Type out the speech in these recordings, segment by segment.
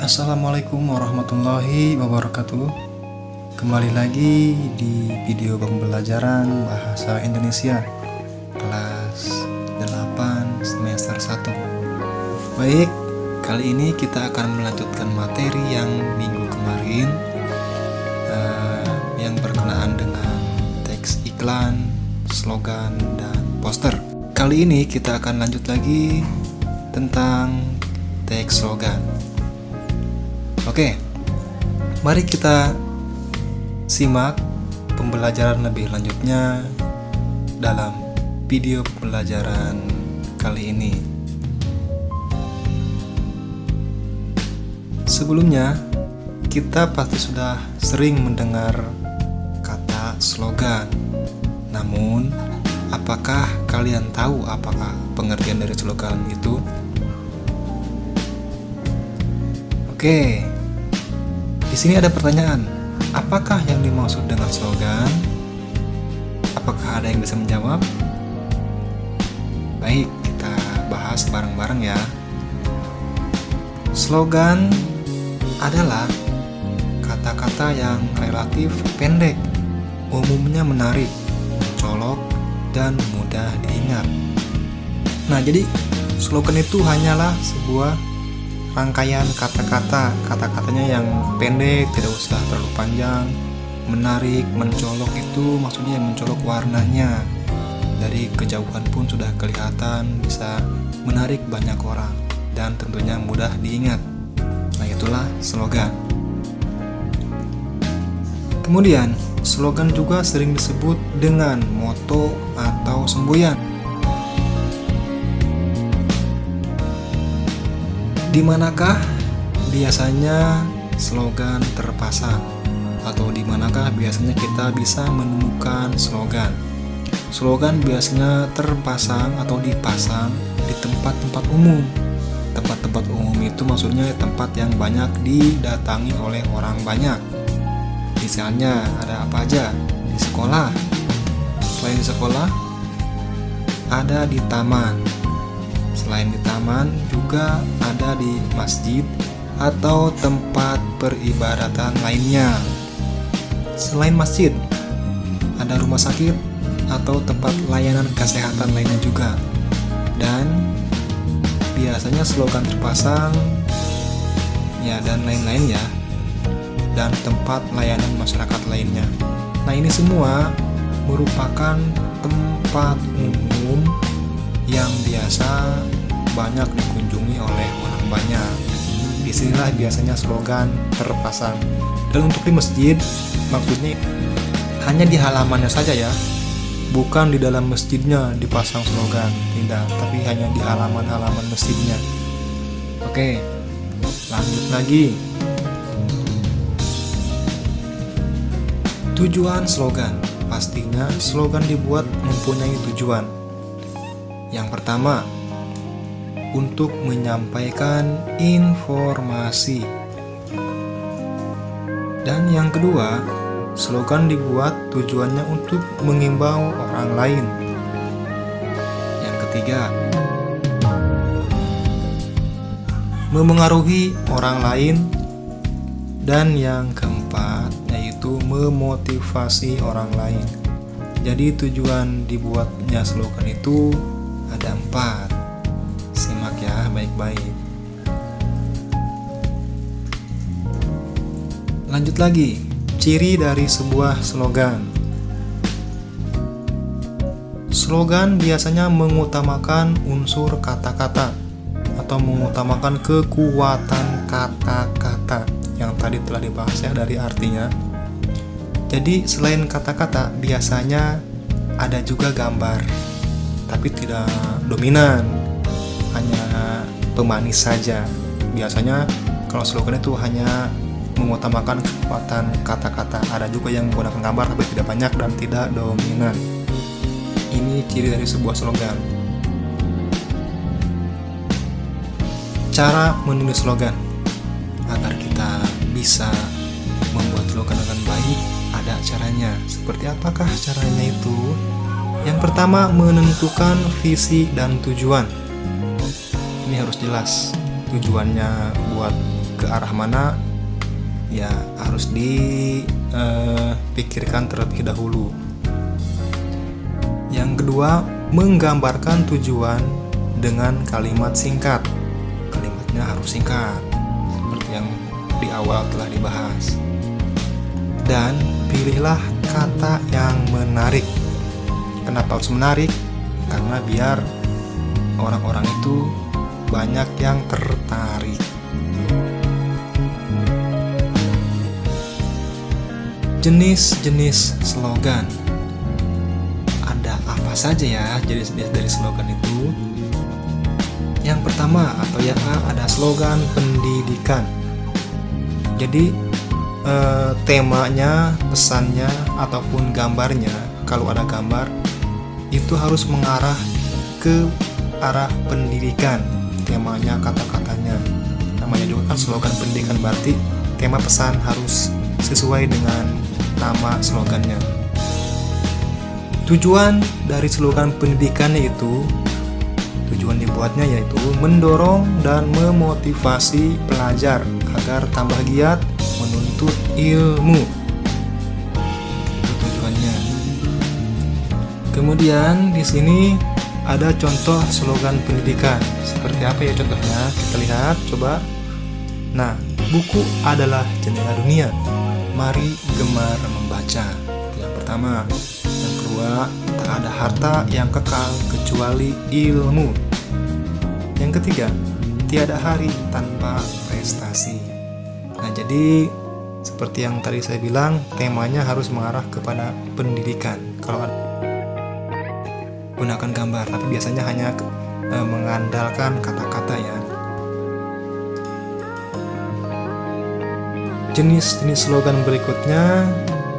Assalamualaikum warahmatullahi wabarakatuh. Kembali lagi di video pembelajaran Bahasa Indonesia kelas 8 semester 1. Baik, kali ini kita akan melanjutkan materi yang minggu kemarin yang berkenaan dengan teks iklan, slogan, dan poster. Kali ini kita akan lanjut lagi tentang teks slogan. Oke, mari kita simak pembelajaran lebih lanjutnya dalam video pembelajaran kali ini. Sebelumnya, kita pasti sudah sering mendengar kata slogan. Namun, apakah kalian tahu apakah pengertian dari slogan itu? Oke. Di sini ada pertanyaan, apakah yang dimaksud dengan slogan? Apakah ada yang bisa menjawab? Baik, kita bahas bareng-bareng ya. Slogan adalah kata-kata yang relatif pendek, umumnya menarik, mencolok, dan mudah diingat. Nah, jadi slogan itu hanyalah sebuah rangkaian kata-katanya yang pendek, tidak usah terlalu panjang, menarik, mencolok itu maksudnya mencolok warnanya. Dari kejauhan pun sudah kelihatan, bisa menarik banyak orang dan tentunya mudah diingat. Nah, itulah slogan. Kemudian, slogan juga sering disebut dengan moto atau semboyan. Di manakah biasanya slogan terpasang? Atau di manakah biasanya kita bisa menemukan slogan? Slogan biasanya terpasang atau dipasang di tempat-tempat umum. Tempat-tempat umum itu maksudnya tempat yang banyak didatangi oleh orang banyak. Misalnya ada apa aja? Di sekolah. Selain di sekolah, ada di taman. Selain di taman, juga ada di masjid atau tempat peribadatan lainnya. Selain masjid, ada rumah sakit atau tempat layanan kesehatan lainnya juga. Dan biasanya slogan terpasang ya dan lain-lain ya. Dan tempat layanan masyarakat lainnya. Nah, ini semua merupakan tempat umum yang biasa banyak dikunjungi oleh orang banyak. Disinilah biasanya slogan terpasang. Dan untuk di masjid, maksudnya hanya di halamannya saja ya, bukan di dalam masjidnya dipasang slogan, tidak, tapi hanya di halaman-halaman masjidnya. Oke, lanjut lagi. Tujuan slogan, pastinya slogan dibuat mempunyai tujuan. Yang pertama, untuk menyampaikan informasi. Dan yang kedua, slogan dibuat tujuannya untuk mengimbau orang lain. Yang ketiga, memengaruhi orang lain. Dan yang keempat, yaitu memotivasi orang lain. Jadi tujuan dibuatnya slogan itu ada 4. Simak ya baik-baik. Lanjut lagi, ciri dari sebuah slogan. Slogan biasanya mengutamakan unsur kata-kata atau mengutamakan kekuatan kata-kata yang tadi telah dibahas ya dari artinya. Jadi selain kata-kata biasanya ada juga gambar, tapi tidak dominan, hanya pemanis saja. Biasanya kalau slogan itu hanya mengutamakan kekuatan kata-kata. Ada juga yang menggunakan gambar tapi tidak banyak dan tidak dominan. Ini ciri dari sebuah slogan. Cara menulis slogan agar kita bisa membuat slogan dengan baik, ada caranya. Seperti apakah caranya itu? Yang pertama, menentukan visi dan tujuan. Ini harus jelas tujuannya buat ke arah mana ya harus dipikirkan terlebih dahulu. Yang kedua, menggambarkan tujuan dengan kalimat singkat. Kalimatnya harus singkat, seperti yang di awal telah dibahas. Dan pilihlah kata yang menarik. Kenapa harus menarik? Karena biar orang-orang itu banyak yang tertarik. Jenis-jenis slogan. Ada apa saja ya jenis-jenis dari slogan itu? Yang pertama atau yang A, ada slogan pendidikan. Jadi temanya, pesannya ataupun gambarnya, kalau ada gambar itu harus mengarah ke arah pendidikan. Temanya, kata-katanya, namanya juga kan slogan pendidikan, berarti tema pesan harus sesuai dengan nama slogannya. Tujuan dari slogan pendidikan itu, tujuan dibuatnya yaitu mendorong dan memotivasi pelajar agar tambah giat menuntut ilmu. Itu tujuannya. Kemudian di sini ada contoh slogan pendidikan. Seperti apa ya contohnya? Kita lihat coba. Nah, buku adalah jendela dunia. Mari gemar membaca. Itu yang pertama. Yang kedua, tak ada harta yang kekal kecuali ilmu. Yang ketiga, tiada hari tanpa prestasi. Nah, jadi seperti yang tadi saya bilang, temanya harus mengarah kepada pendidikan. Kalau gunakan gambar, tapi biasanya hanya mengandalkan kata-kata ya. Jenis-jenis slogan berikutnya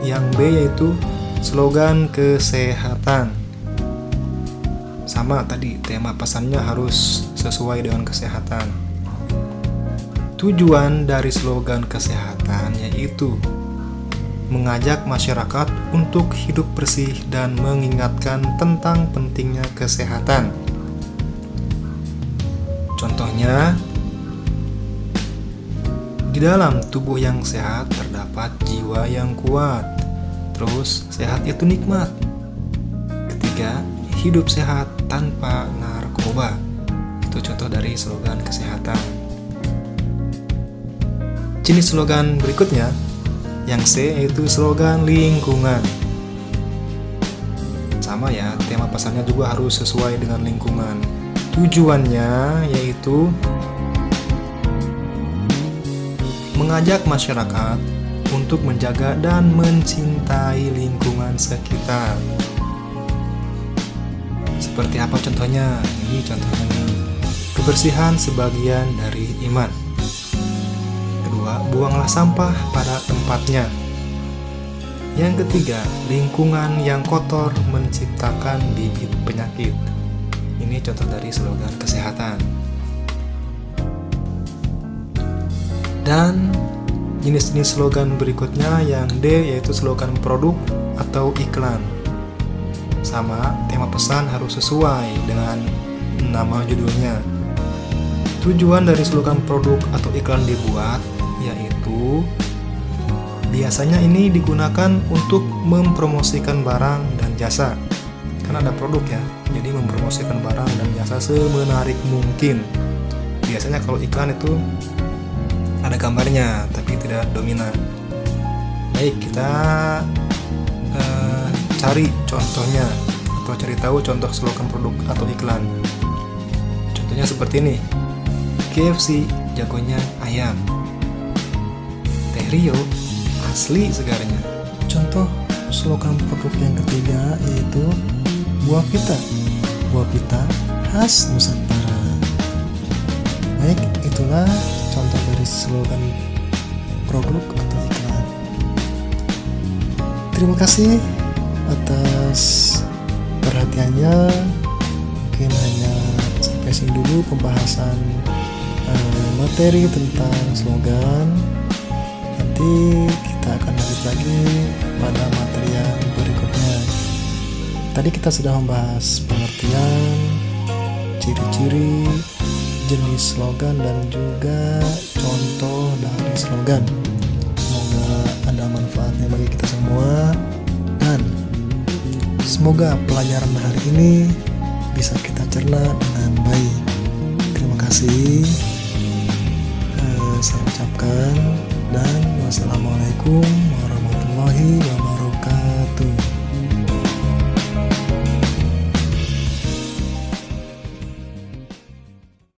yang B yaitu slogan kesehatan. Sama tadi, tema pesannya harus sesuai dengan kesehatan. Tujuan dari slogan kesehatan yaitu mengajak masyarakat untuk hidup bersih dan mengingatkan tentang pentingnya kesehatan. Contohnya, di dalam tubuh yang sehat terdapat jiwa yang kuat. Terus, sehat itu nikmat. Ketiga, hidup sehat tanpa narkoba. Itu contoh dari slogan kesehatan. Jenis slogan berikutnya, yang C yaitu slogan lingkungan. Sama ya, tema pesannya juga harus sesuai dengan lingkungan. Tujuannya yaitu mengajak masyarakat untuk menjaga dan mencintai lingkungan sekitar. Seperti apa contohnya? Ini contohnya nih. Kebersihan sebagian dari iman. Kedua, buanglah sampah pada tempatnya. Yang ketiga, lingkungan yang kotor menciptakan bibit penyakit. Ini contoh dari slogan kesehatan. Dan jenis-jenis slogan berikutnya yang D yaitu slogan produk atau iklan. Sama, tema pesan harus sesuai dengan nama judulnya. Tujuan dari slogan produk atau iklan dibuat yaitu biasanya ini digunakan untuk mempromosikan barang dan jasa. Kan ada produk ya, jadi mempromosikan barang dan jasa semenarik mungkin. Biasanya kalau iklan itu ada gambarnya tapi tidak dominan. Baik, kita cari contohnya atau cari tahu contoh slogan produk atau iklan. Contohnya seperti ini. KFC jagonya ayam. Teh Rio asli segarnya. Contoh slogan produk yang ketiga yaitu buah pita. Buah pita khas Nusantara. Baik, itulah contoh dari slogan produk atau iklan. Terima kasih atas perhatiannya. Mungkin hanya sampai sini dulu pembahasan materi tentang slogan. Nanti kita akan lanjut lagi pada materi yang berikutnya. Tadi kita sudah membahas pengertian, ciri-ciri, jenis slogan dan juga contoh dari slogan. Semoga ada manfaatnya bagi kita semua, dan semoga pelajaran hari ini bisa kita cerna dengan baik. Terima kasih saya ucapkan, dan wassalamualaikum warahmatullahi wabarakatuh.